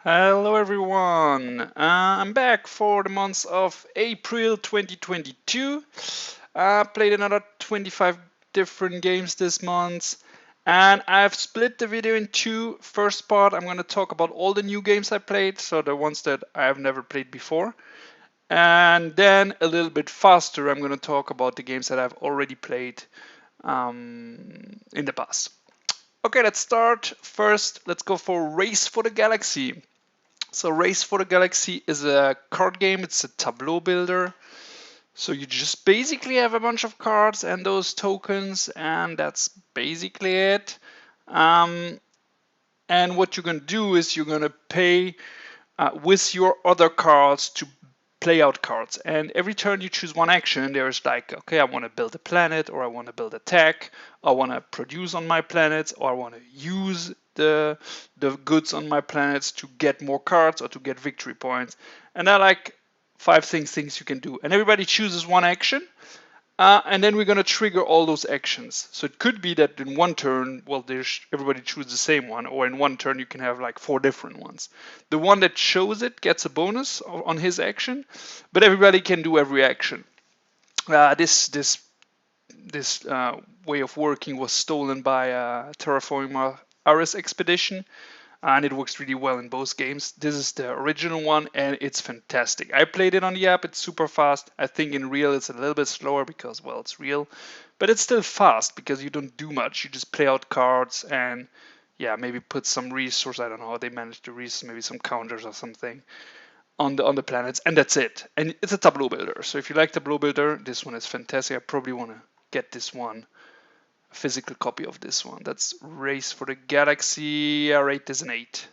Hello everyone, I'm back for the month of April 2022. I played another 25 different games this month and I've split the video in two. First part I'm going to talk about all the new games I played, so the ones that I have never played before. And then a little bit faster I'm going to talk about the games that I've already played in the past. Okay, let's start. First, let's go for Race for the Galaxy. So Race for the Galaxy is a card game. It's a tableau builder. So you just basically have a bunch of cards and those tokens, and that's basically it. Um, and what you're going to do is you're going to pay with your other cards to play out cards. And every turn you choose one action, there's like, okay, I want to build a planet, or I want to build a tech, I want to produce on my planets, or I want to use the goods on my planets to get more cards or to get victory points. And there are like five things you can do. And everybody chooses one action. And then we're going to trigger all those actions. So it could be that in one turn, well, everybody chooses the same one, or in one turn you can have like four different ones. The one that shows it gets a bonus on his action, but everybody can do every action. This way of working was stolen by Terraforming Mars Expedition, and it works really well in both games. This is the original one, and it's fantastic. I played it on the app. It's super fast. I think in real it's a little bit slower because, well, it's real, but it's still fast because you don't do much. You just play out cards and, yeah, maybe put some resource. I don't know how they manage the resource, maybe some counters or something on the planets, and that's it. And it's a tableau builder. So if you like tableau builder, this one is fantastic. I probably want to get this one, a physical copy of this one. That's Race for the Galaxy. I rate this an 8.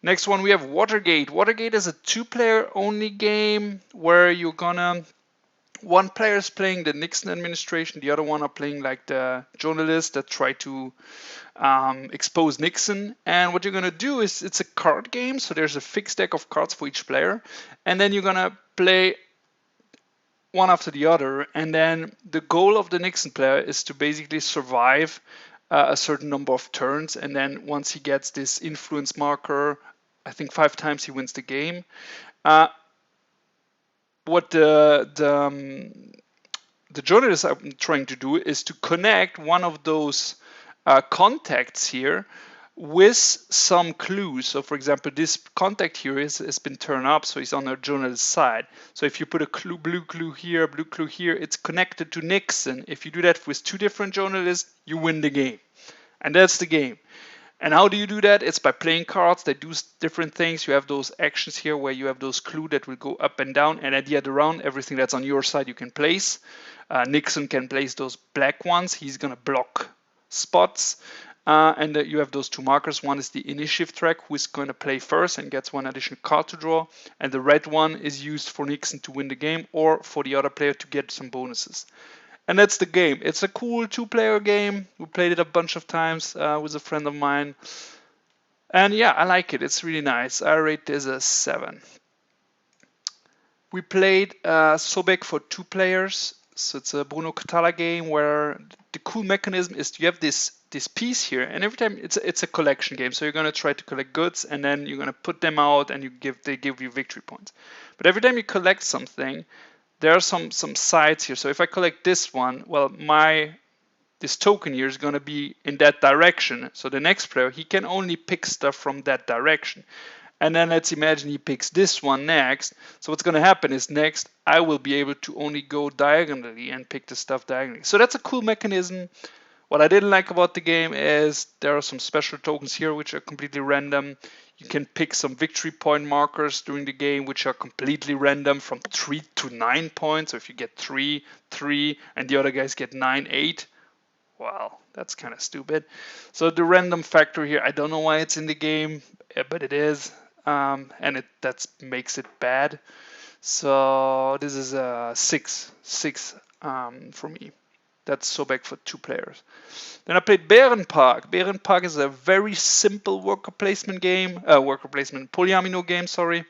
Next one, we have Watergate. Watergate is a two-player only game where you're gonna, one player is playing the Nixon administration, the other one are playing like the journalists that try to expose Nixon. And what you're gonna do is, it's a card game, so there's a fixed deck of cards for each player, and then you're gonna play one after the other. And then the goal of the Nixon player is to basically survive a certain number of turns. And then once he gets this influence marker, I think 5 times, he wins the game. What the journalists are trying to do is to connect one of those contacts here with some clues. So for example, this contact here has been turned up, so he's on the journalist's side. So if you put a blue clue here, it's connected to Nixon. If you do that with 2 different journalists, you win the game. And that's the game. And how do you do that? It's by playing cards that do different things. You have those actions here where you have those clues that will go up and down, and at the other round, everything that's on your side you can place. Nixon can place those black ones. He's going to block spots. And you have those 2 markers. One is the initiative track, who is going to play first and gets 1 additional card to draw. And the red one is used for Nixon to win the game, or for the other player to get some bonuses. And that's the game. It's a cool 2-player game. We played it a bunch of times with a friend of mine. And yeah, I like it. It's really nice. I rate this a 7. We played Sobek for 2 players. So it's a Bruno Catala game where the cool mechanism is you have this piece here, and every time it's a collection game. So you're going to try to collect goods, and then you're going to put them out, and they give you victory points. But every time you collect something, there are some sides here. So if I collect this one, well, this token here is going to be in that direction. So the next player, he can only pick stuff from that direction. And then let's imagine he picks this one next. So what's going to happen is next, I will be able to only go diagonally and pick the stuff diagonally. So that's a cool mechanism. What I didn't like about the game is there are some special tokens here which are completely random. You can pick some victory point markers during the game which are completely random, from 3 to 9 points. So if you get 3, 3, and the other guys get 9, 8, well, that's kind of stupid. So the random factor here, I don't know why it's in the game, but it is, and that makes it bad. So this is a 6 for me. That's Sobek for 2 players. Then I played Bärenpark. Bärenpark is a very simple worker placement polyomino game, sorry.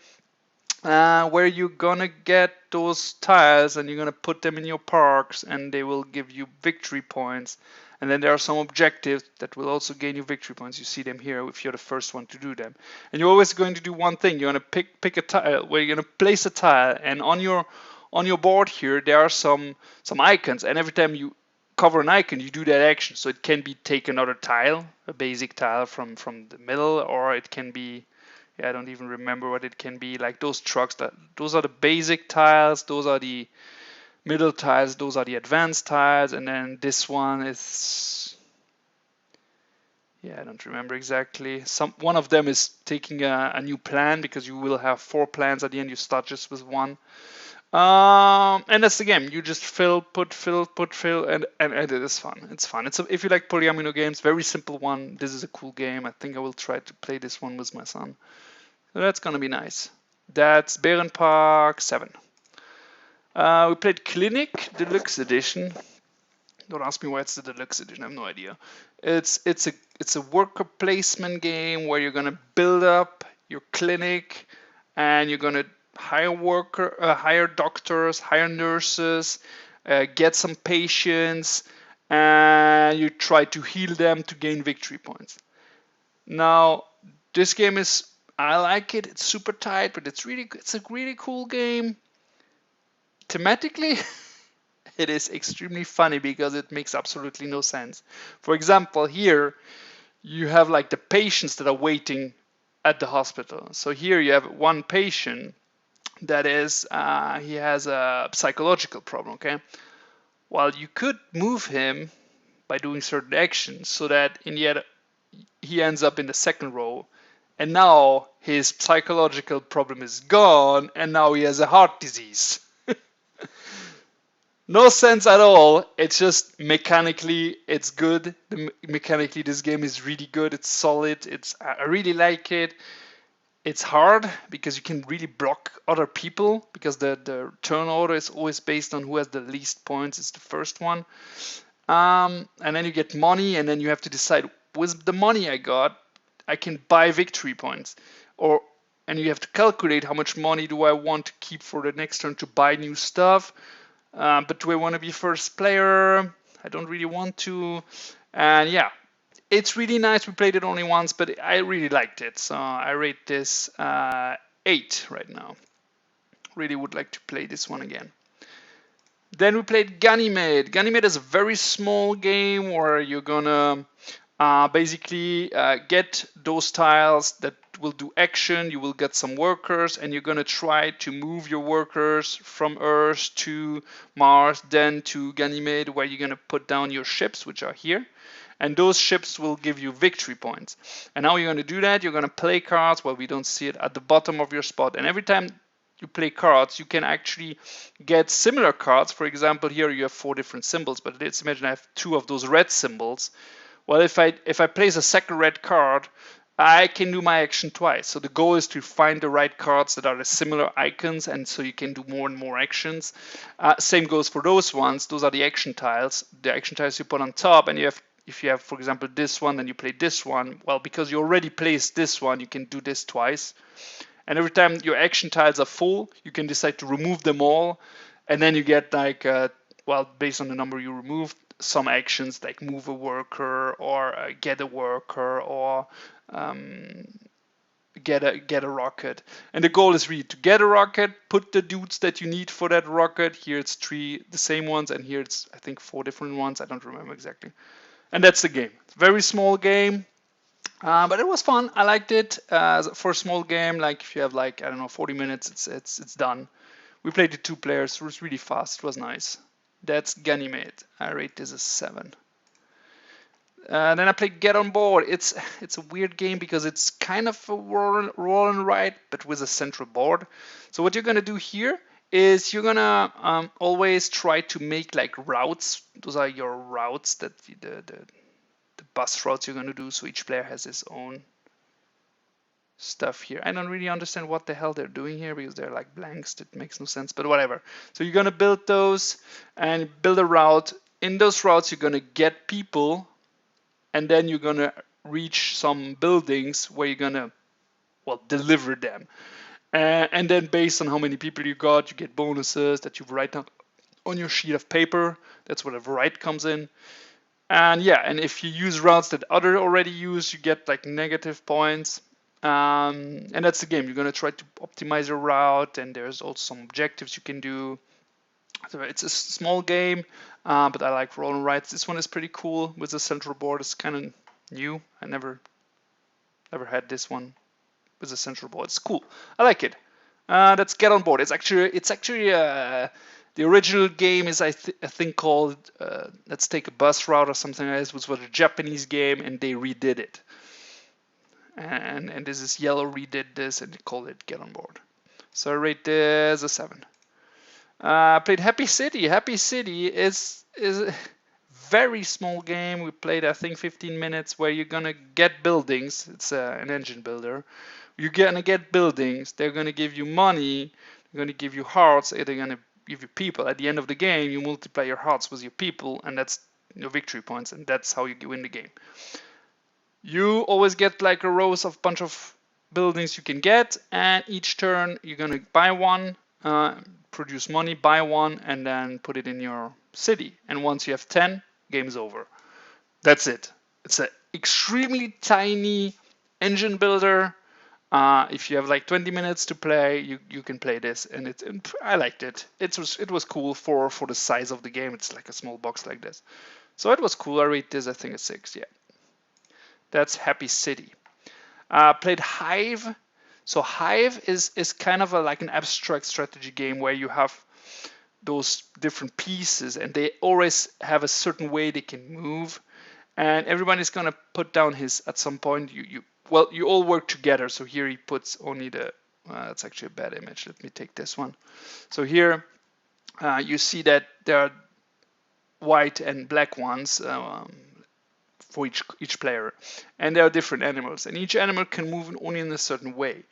where you're gonna get those tiles and you're gonna put them in your parks and they will give you victory points. And then there are some objectives that will also gain you victory points. You see them here if you're the first one to do them. And you're always going to do one thing. You're gonna pick a tile where you're gonna place a tile, and on your board here there are some icons, and every time you cover an icon you do that action. So it can be take another tile, a basic tile from the middle, or it can be, yeah, I don't even remember what it can be, like those trucks. Those are the basic tiles, those are the middle tiles, those are the advanced tiles, and then this one is, yeah, I don't remember exactly. One of them is taking a new plan, because you will have 4 plans at the end. You start just with one. And that's the game. You just fill, put, and it is fun. It's fun. If you like polyamino games, very simple one. This is a cool game. I think I will try to play this one with my son. So that's gonna be nice. That's Bärenpark 7. We played Clinic Deluxe Edition. Don't ask me why it's the Deluxe Edition. I have no idea. It's a worker placement game where you're gonna build up your clinic, and you're gonna hire doctors, hire nurses, get some patients, and you try to heal them to gain victory points. Now, this game is, I like it. It's super tight, but it's a really cool game. Thematically, it is extremely funny because it makes absolutely no sense. For example, here you have like the patients that are waiting at the hospital. So here you have one patient that is, he has a psychological problem, okay? Well, you could move him by doing certain actions so that in the end he ends up in the second row, and now his psychological problem is gone, and now he has a heart disease. No sense at all. It's just mechanically it's good. Mechanically this game is really good. It's solid. I really like it. It's hard because you can really block other people, because the turn order is always based on who has the least points. It's the first one. And then you get money, and then you have to decide, with the money I got, I can buy victory points. And you have to calculate how much money do I want to keep for the next turn to buy new stuff. But do I want to be first player? I don't really want to. And yeah, it's really nice. We played it only once, but I really liked it. So I rate this 8 right now. Really would like to play this one again. Then we played Ganymede. Ganymede is a very small game where you're gonna basically get those tiles that will do action. You will get some workers, and you're gonna try to move your workers from Earth to Mars, then to Ganymede, where you're gonna put down your ships, which are here. And those ships will give you victory points. And how you're gonna do that? You're gonna play cards. Well, we don't see it at the bottom of your spot. And every time you play cards, you can actually get similar cards. For example, here you have 4 different symbols, but let's imagine I have 2 of those red symbols. Well, if I place a second red card, I can do my action twice. So the goal is to find the right cards that are the similar icons, and so you can do more and more actions. Same goes for those ones. Those are the action tiles. The action tiles you put on top, and if you have, for example, this one, then you play this one. Well, because you already placed this one, you can do this twice. And every time your action tiles are full, you can decide to remove them all, and then you get like, well, based on the number you removed, some actions like move a worker, or get a worker, or get a rocket. And the goal is really to get a rocket, put the dudes that you need for that rocket. Here it's 3 the same ones, and here it's, I think, 4 different ones. I don't remember exactly. And that's the game. Very small game. But it was fun. I liked it. For a small game, like if you have like, I don't know, 40 minutes, it's done. We played it 2 players. It was really fast. It was nice. That's Ganymede. I rate this as 7. Then I played Get On Board. It's a weird game because it's kind of a roll and write, but with a central board. So what you're gonna do here is you're gonna always try to make like routes. Those are your routes that the bus routes you're going to do. So each player has his own stuff here. I don't really understand what the hell they're doing here because they're like blanks. That makes no sense, but whatever. So you're going to build those and build a route. In those routes, you're going to get people, and then you're going to reach some buildings where you're going to, well, deliver them. And then based on how many people you got, you get bonuses that you write down on your sheet of paper. That's where the write comes in. And yeah, and if you use routes that other already use, you get like negative points. And that's the game. You're gonna try to optimize your route, and there's also some objectives you can do. So it's a small game, but I like roll and writes. This one is pretty cool with the central board. It's kind of new. I never had this one with the central board. It's cool. I like it. Let's get on board. It's actually the original game is I think called Let's Take a Bus Route or something like this. Was a Japanese game, and they redid it. And this is Yellow redid this and they called it Get on Board. So I rate this a 7. Played Happy City. Happy City is a very small game. We played I think 15 minutes where you're gonna get buildings. It's an engine builder. You're gonna get buildings. They're gonna give you money. They're gonna give you hearts. They're gonna give you people. At the end of the game, you multiply your hearts with your people, and that's your victory points, and that's how you win the game. You always get like a rows of bunch of buildings you can get, and each turn you're gonna buy one, produce money, buy one, and then put it in your city. And once you have 10, game's over. That's it. It's an extremely tiny engine builder. If you have like 20 minutes to play, you can play this, and I liked it. It was cool for the size of the game. It's like a small box like this, so it was cool. I rate this I think a 6. Yeah, that's Happy City. Played Hive. So Hive is kind of like an abstract strategy game where you have those different pieces, and they always have a certain way they can move, and everybody's gonna put down his at some point. You all work together. So here he puts only the. That's actually a bad image. Let me take this one. So here you see that there are white and black ones for each player, and there are different animals, and each animal can move only in a certain way.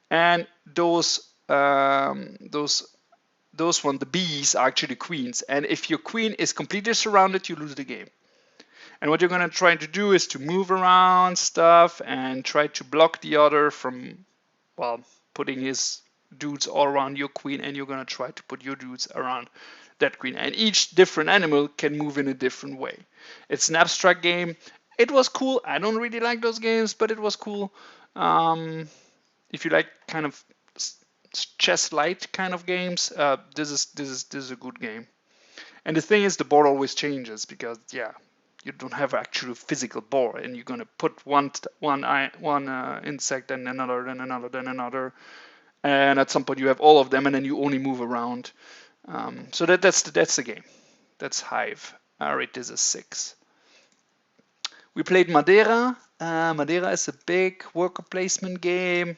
And those the bees are actually queens. And if your queen is completely surrounded, you lose the game. And what you're going to try to do is to move around stuff and try to block the other from, well, putting his dudes all around your queen, and you're going to try to put your dudes around that queen. And each different animal can move in a different way. It's an abstract game. It was cool. I don't really like those games, but it was cool. If you like kind of chess-light kind of games, this is a good game. And the thing is, the board always changes because you don't have actual physical board, and you're gonna put one insect, then another, then another, then another, and at some point you have all of them, and then you only move around. So that's the game. That's Hive. I rate this a 6. We played Madeira. Madeira is a big worker placement game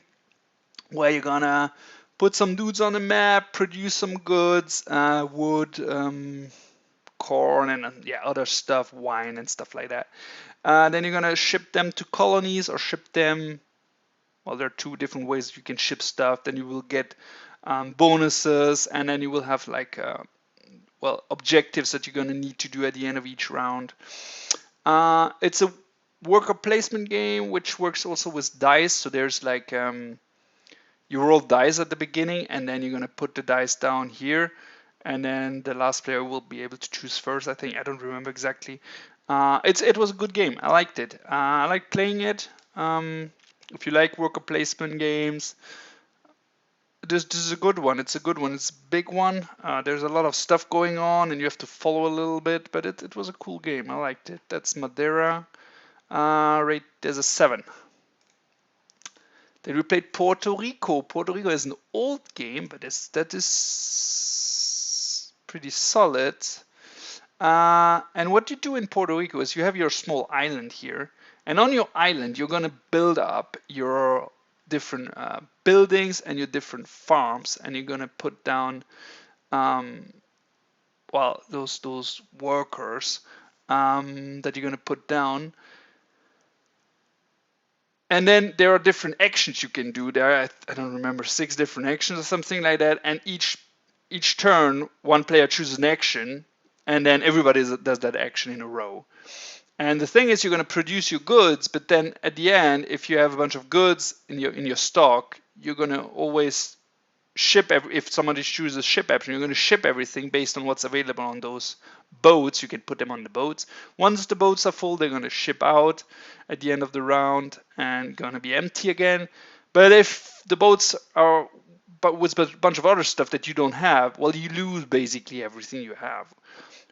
where you're gonna put some dudes on the map, produce some goods, wood, corn, and other stuff, wine and stuff like that. Then you're gonna ship them to colonies or ship them. Well, there are 2 different ways you can ship stuff. Then you will get bonuses, and then you will have like objectives that you're gonna need to do at the end of each round. It's a worker placement game which works also with dice. So there's like you roll dice at the beginning, and then you're gonna put the dice down here, and then the last player will be able to choose first. I think I don't remember exactly. It was a good game. I liked it. I like playing it. If you like worker placement games, this is a good one. It's a good one. It's a big one. There's a lot of stuff going on, and you have to follow a little bit, but it was a cool game. I liked it. That's Madeira. Rate there's a 7. Then we played Puerto Rico. Puerto Rico is an old game, but that is pretty solid. And what you do in Puerto Rico is you have your small island here, and on your island you're gonna build up your different buildings and your different farms, and you're gonna put down those workers that you're gonna put down. And then there are different actions you can do. There are, I don't remember, 6 different actions or something like that. And each turn, one player chooses an action, and then everybody does that action in a row. And the thing is, you're going to produce your goods, but then at the end, if you have a bunch of goods in your stock, you're going to always ship if somebody chooses ship option, you're going to ship everything based on what's available on those boats. You can put them on the boats. Once the boats are full, they're going to ship out at the end of the round and going to be empty again. But if the boats are but with a bunch of other stuff that you don't have, well, you lose basically everything you have,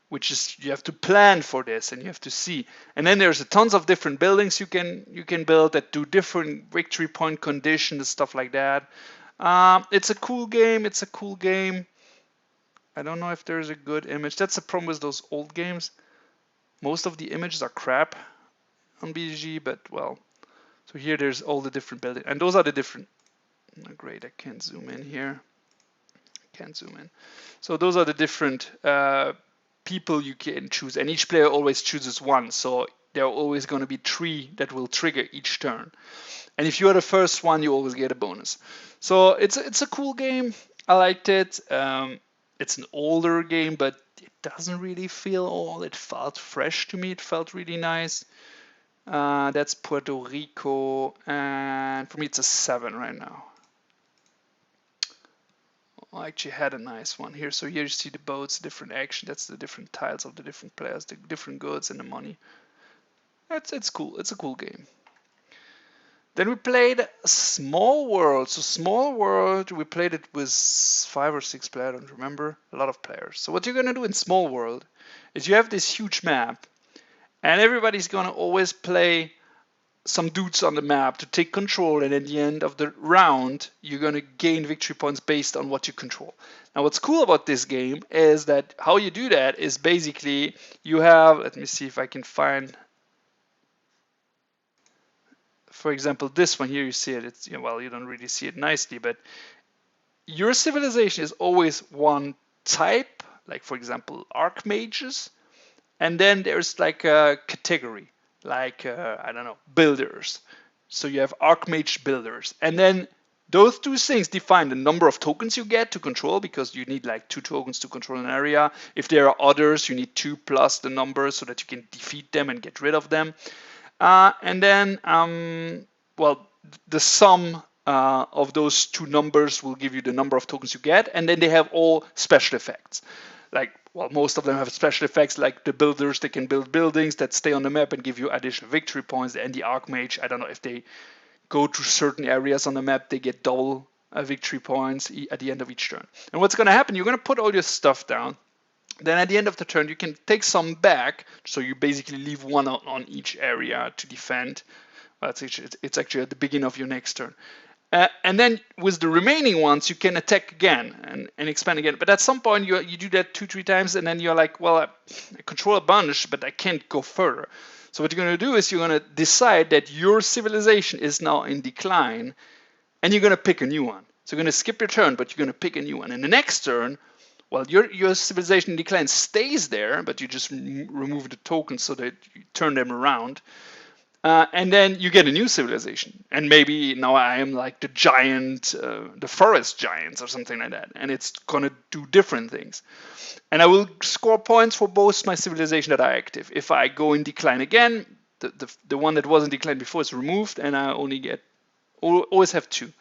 which is you have to plan for this and you have to see. And then there's tons of different buildings you can build that do different victory point conditions, stuff like that. It's a cool game. It's a cool game. I don't know if there's a good image. That's the problem with those old games. Most of the images are crap on BGG, but well. So here there's all the different buildings, and those are the different. Oh, great, I can't zoom in here. Can't zoom in. So those are the different people you can choose, and each player always chooses one. So there are always going to be 3 that will trigger each turn. And if you are the first one, you always get a bonus. So it's a cool game. I liked it. It's an older game, but it doesn't really feel old. It felt fresh to me. It felt really nice. That's Puerto Rico, and for me it's a 7 right now. I actually had a nice one here. So here you see the boats, different action. That's the different tiles of the different players, the different goods and the money. It's cool. It's a cool game. Then we played Small World. So Small World, we played it with 5 or 6 players, I don't remember, a lot of players. So what you're going to do in Small World is you have this huge map, and everybody's going to always play some dudes on the map to take control, and at the end of the round, you're going to gain victory points based on what you control. Now, what's cool about this game is that how you do that is basically you have, let me see if I can find, for example, this one here, you see it. It's, well, you don't really see it nicely, but your civilization is always one type, like for example, archmages, and then there's like a category, like I don't know, builders. So you have archmage builders, and then those 2 things define the number of tokens you get to control, because you need like 2 tokens to control an area. If there are others, you need 2 plus the number so that you can defeat them and get rid of them. And then, well, the sum of those 2 numbers will give you the number of tokens you get, and then they have all special effects. Like, well, most of them have special effects, like the builders, they can build buildings that stay on the map and give you additional victory points, and the archmage, I don't know, if they go to certain areas on the map, they get double victory points at the end of each turn. And what's going to happen, you're going to put all your stuff down. Then at the end of the turn, you can take some back, so you basically leave 1 on each area to defend. Well, it's actually at the beginning of your next turn. And then with the remaining ones, you can attack again and expand again. But at some point, you do that 2-3 times, and then you're like, well, I control a bunch, but I can't go further. So what you're going to do is you're going to decide that your civilization is now in decline, and you're going to pick a new one. So you're going to skip your turn, but you're going to pick a new one. And the next turn, well, your civilization in decline stays there, but you just remove the tokens so that you turn them around. And then you get a new civilization. And maybe now I am like the giant, the forest giants or something like that. And it's going to do different things. And I will score points for both my civilization that are active. If I go in decline again, the one that was in decline before is removed, and I always have 2.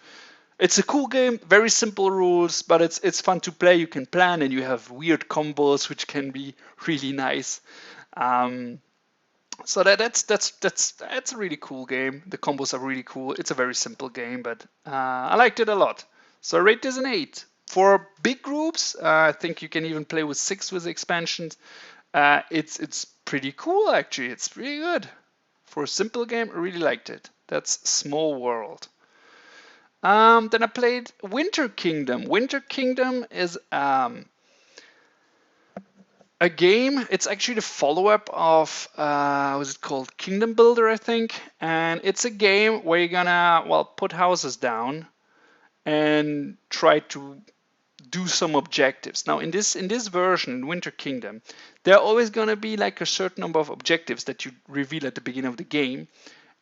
It's a cool game, very simple rules, but it's fun to play. You can plan, and you have weird combos, which can be really nice. So that's a really cool game. The combos are really cool. It's a very simple game, but I liked it a lot. So I rate this an 8. For big groups, I think you can even play with 6 with expansions. It's pretty cool, actually. It's pretty good. For a simple game, I really liked it. That's Small World. Then I played Winter Kingdom. Winter Kingdom is a game. It's actually the follow-up of what's it called? Kingdom Builder, I think. And it's a game where you're gonna, well, put houses down and try to do some objectives. Now in this version, in Winter Kingdom, there are always gonna be like a certain number of objectives that you reveal at the beginning of the game.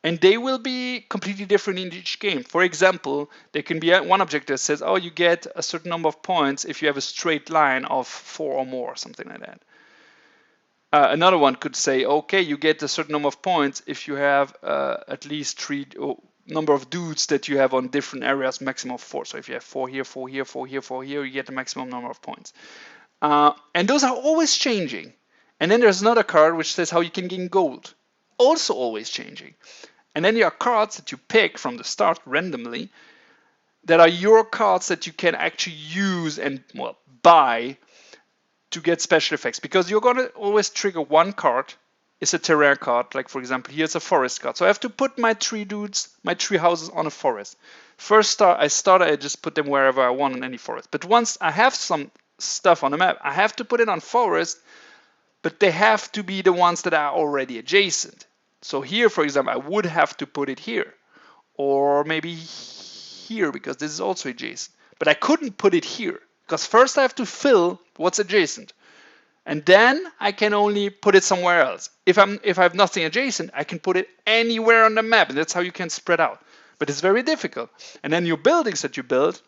And they will be completely different in each game. For example, there can be one objective that says, oh, you get a certain number of points if you have a straight line of 4 or more, something like that. Another one could say, okay, you get a certain number of points if you have at least three number of dudes that you have on different areas, maximum of 4. So if you have 4 here, 4 here, 4 here, 4 here, you get the maximum number of points. And those are always changing. And then there's another card which says how you can gain gold, also always changing. And then there are cards that you pick from the start randomly that are your cards that you can actually use and, well, buy to get special effects, because you're going to always trigger one card. It's a terrain card, like for example here's a forest card, so I have to put my 3 dudes, my 3 houses on a forest. First I just put them wherever I want on any forest, but once I have some stuff on the map, I have to put it on forest, but they have to be the ones that are already adjacent. So here, for example, I would have to put it here, or maybe here, because this is also adjacent, but I couldn't put it here because first I have to fill what's adjacent, and then I can only put it somewhere else. If I have nothing adjacent, I can put it anywhere on the map, and that's how you can spread out. But it's very difficult. And then your buildings that you build,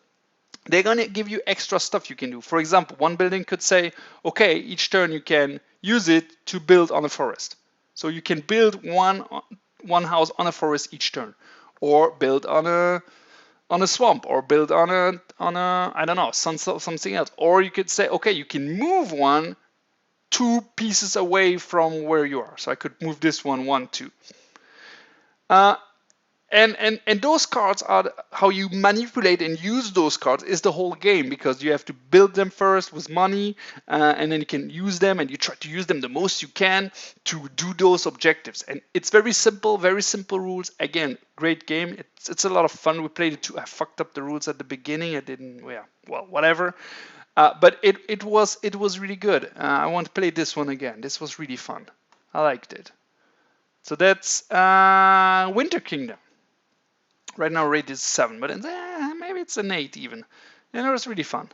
they're going to give you extra stuff you can do. For example, one building could say, okay, each turn you can use it to build on a forest. So you can build one house on a forest each turn, or build on a swamp, or build on a I don't know, something else. Or you could say, okay, you can move 2 pieces away from where you are. So I could move this 1, 2. And those cards are how you manipulate and use those cards is the whole game, because you have to build them first with money, and then you can use them, and you try to use them the most you can to do those objectives. And it's very simple rules. Again, great game. It's a lot of fun. We played it too. I fucked up the rules at the beginning. I didn't. Yeah. Well, whatever. But it was really good. I want to play this one again. This was really fun. I liked it. So that's Winter Kingdom. Right now rate is 7, but maybe it's an 8 even. And it was really fun.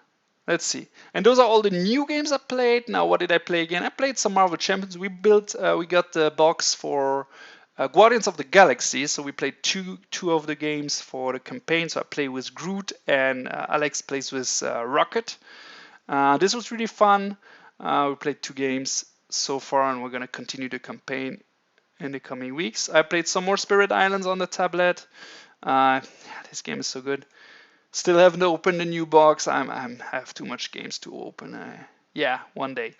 Let's see. And those are all the new games I played. Now, what did I play again? I played some Marvel Champions. We got the box for Guardians of the Galaxy. So we played two of the games for the campaign. So I play with Groot, and Alex plays with Rocket. This was really fun. We played 2 games so far, and we're going to continue the campaign in the coming weeks. I played some more Spirit Islands on the tablet. This game is so good. Still haven't opened the new box. I have too much games to open. Yeah, one day.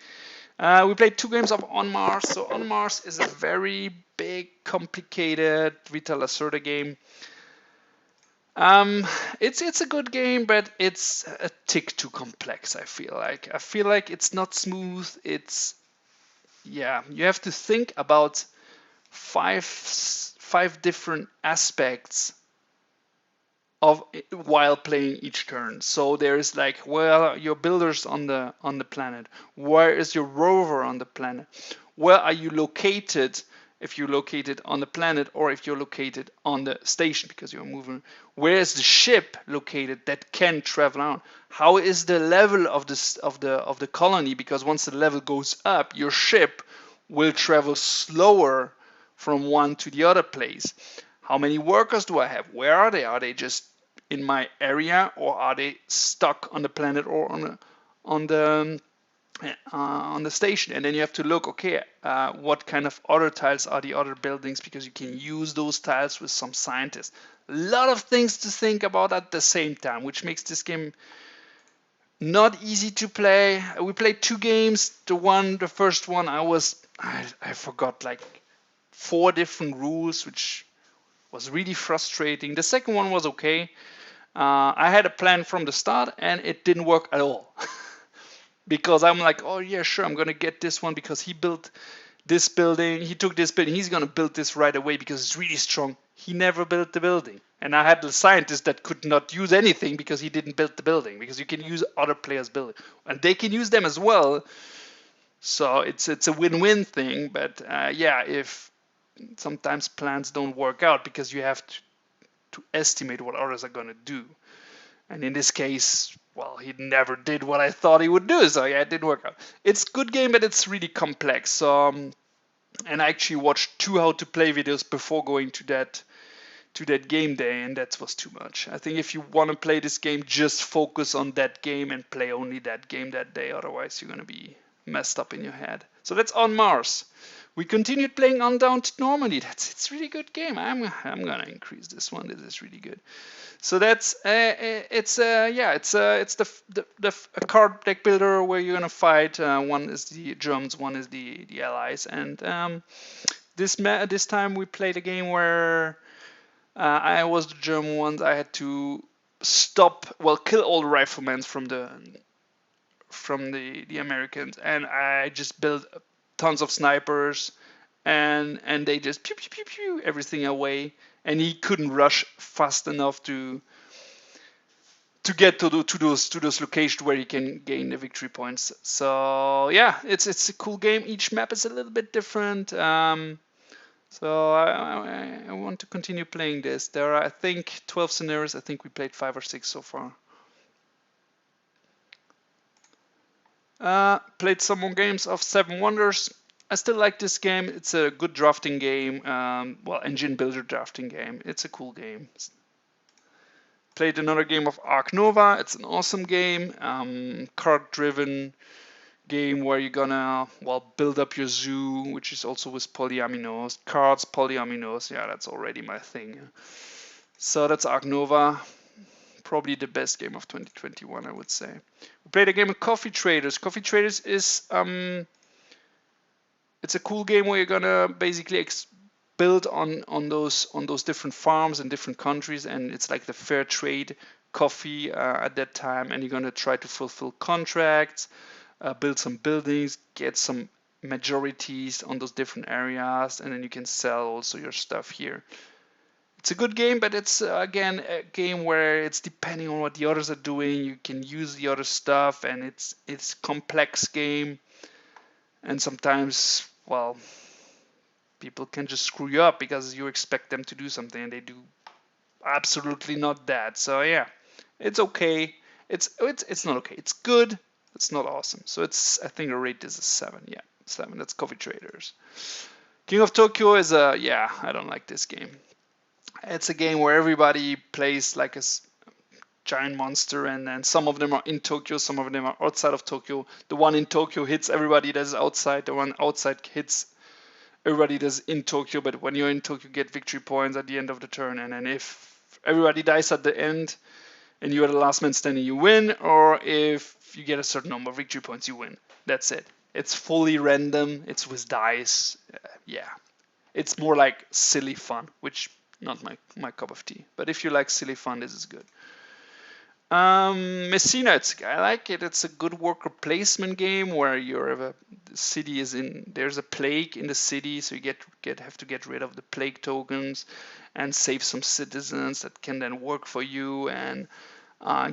We played 2 games of On Mars. So On Mars is a very big, complicated Vital Lacerda game. It's a good game, but it's a tick too complex. I feel like it's not smooth. You have to think about five different aspects while playing each turn. So there's like, well, your builders on the planet. Where is your rover on the planet? Where are you located? If you're located on the planet, or if you're located on the station because you're moving. Where is the ship located that can travel around? How is the level of the colony? Because once the level goes up, your ship will travel slower from one to the other place. How many workers do I have? Where are they? Are they just in my area, or are they stuck on the planet or on the station? And then you have to look, okay, what kind of other tiles are the other buildings, because you can use those tiles with some scientists. A lot of things to think about at the same time, which makes this game not easy to play. We played 2 games. The first one, I forgot like 4 different rules, which was really frustrating. The second one was okay. I had a plan from the start, and it didn't work at all. Because I'm like, oh yeah, sure, I'm gonna get this one because he built this building, he took this building, he's gonna build this right away because it's really strong. He never built the building. And I had the scientist that could not use anything because he didn't build the building, because you can use other players' building. And they can use them as well. So it's a win-win thing, but if sometimes plans don't work out because you have to estimate what others are gonna do. And in this case, well, he never did what I thought he would do, so yeah, it didn't work out. It's a good game, but it's really complex. So, and I actually watched 2 how to play videos before going to that game day, and that was too much. I think if you want to play this game, just focus on that game and play only that game that day. Otherwise, you're gonna be messed up in your head. So that's On Mars. We continued playing Undaunted Normandy. It's a really good game. I'm gonna increase this one. This is really good. So that's it's a card deck builder where you're gonna fight. One is the Germans, one is the Allies, and this time we played a game where I was the German ones. I had to kill all the riflemen from the Americans, and I just built tons of snipers, and they just pew pew pew pew everything away, and he couldn't rush fast enough to get to those locations where he can gain the victory points. So yeah, it's a cool game. Each map is a little bit different. So I want to continue playing this. There are, I think, 12 scenarios. I think we played 5 or 6 so far. Played some more games of Seven Wonders. I still like this game. It's a good drafting game. Engine builder drafting game. It's a cool game. Played another game of Ark Nova. It's an awesome game. Card-driven game where you're gonna build up your zoo, which is also with polyaminos. Cards, polyaminos. Yeah, that's already my thing. So that's Ark Nova. Probably the best game of 2021, I would say. We played a game of Coffee Traders. Coffee Traders is it's a cool game where you're gonna basically build on those different farms in different countries, and it's like the fair trade coffee at that time, and you're gonna try to fulfill contracts, build some buildings, get some majorities on those different areas, and then you can sell also your stuff here. It's a good game, but it's again a game where it's depending on what the others are doing. You can use the other stuff, and it's complex game, and sometimes people can just screw you up because you expect them to do something and they do absolutely not that. So yeah, it's okay. It's not okay. It's good. It's not awesome. So I think the rate is a 7. Yeah, 7. That's Coffee Traders. King of Tokyo is I don't like this game. It's a game where everybody plays like a giant monster, and then some of them are in Tokyo, some of them are outside of Tokyo. The one in Tokyo hits everybody that's outside. The one outside hits everybody that's in Tokyo. But when you're in Tokyo, you get victory points at the end of the turn. And then if everybody dies at the end and you are the last man standing, you win. Or if you get a certain number of victory points, you win. That's it. It's fully random. It's with dice. It's more like silly fun, which not my cup of tea. But if you like silly fun, this is good. Messina, I like it. It's a good worker placement game where the city is there's a plague in the city, so you have to get rid of the plague tokens and save some citizens that can then work for you and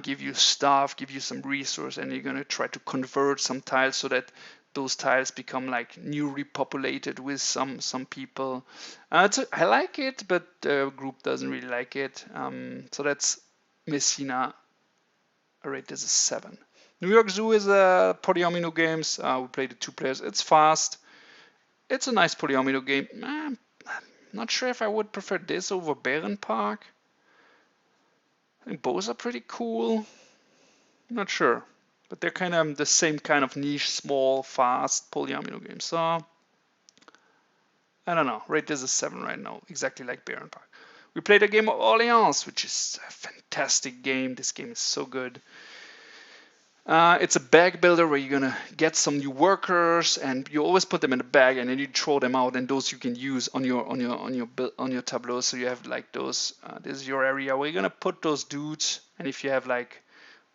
give you stuff, give you some resource, and you're gonna try to convert some tiles so that those tiles become like new repopulated with some people. I like it, but the group doesn't really like it. So that's Messina. I rate this a 7. New York Zoo is a polyomino games. We played the 2 players. It's fast. It's a nice polyomino game. I'm not sure if I would prefer this over Bärenpark. I think both are pretty cool. I'm not sure. But they're kind of the same kind of niche, small, fast polyomino game. So, I don't know. Rate this a 7 right now. Exactly like Bärenpark. We played a game of Orleans, which is a fantastic game. This game is so good. It's a bag builder where you're gonna get some new workers, and you always put them in a bag, and then you throw them out, and those you can use on your tableau. So you have like those. This is your area where you're gonna put those dudes, and if you have like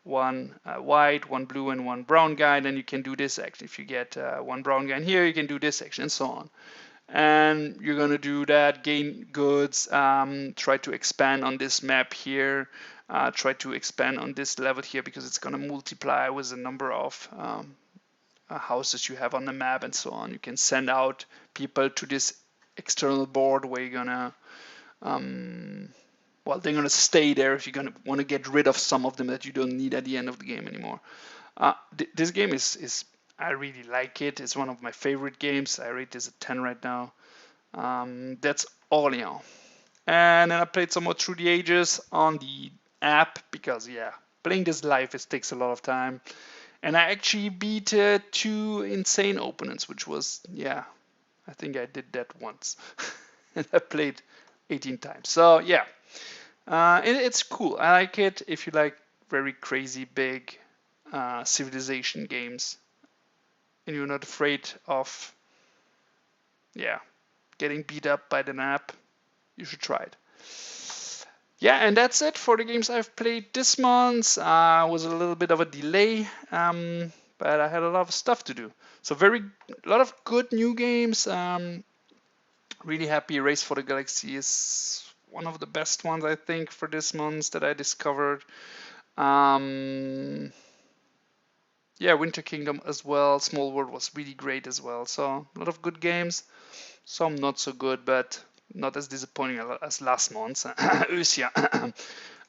one white, one blue, and one brown guy, then you can do this action. If you get one brown guy in here, you can do this action, and so on. And you're gonna do that, gain goods, try to expand on this map here, try to expand on this level here because it's gonna multiply with the number of houses you have on the map and so on. You can send out people to this external board where you're gonna they're gonna stay there if you're gonna want to get rid of some of them that you don't need at the end of the game anymore. This game is I really like it. It's one of my favorite games. I rate this a 10 right now. That's Orleans. And then I played some more Through the Ages on the app because, playing this live takes a lot of time. And I actually beat 2 insane opponents, which was, yeah, I think I did that once. And I played 18 times. So yeah, it's cool. I like it if you like very crazy big civilization games and you're not afraid of, yeah, getting beat up by the map. You should try it. Yeah, and that's it for the games I've played this month. Was a little bit of a delay, but I had a lot of stuff to do. So a lot of good new games. Really happy. Race for the Galaxy is one of the best ones I think for this month that I discovered. Yeah, Winter Kingdom as well. Small World was really great as well. So a lot of good games. Some not so good, but not as disappointing as last month. Usia.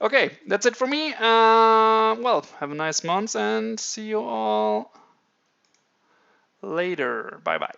Okay, that's it for me. Well, have a nice month and see you all later. Bye bye.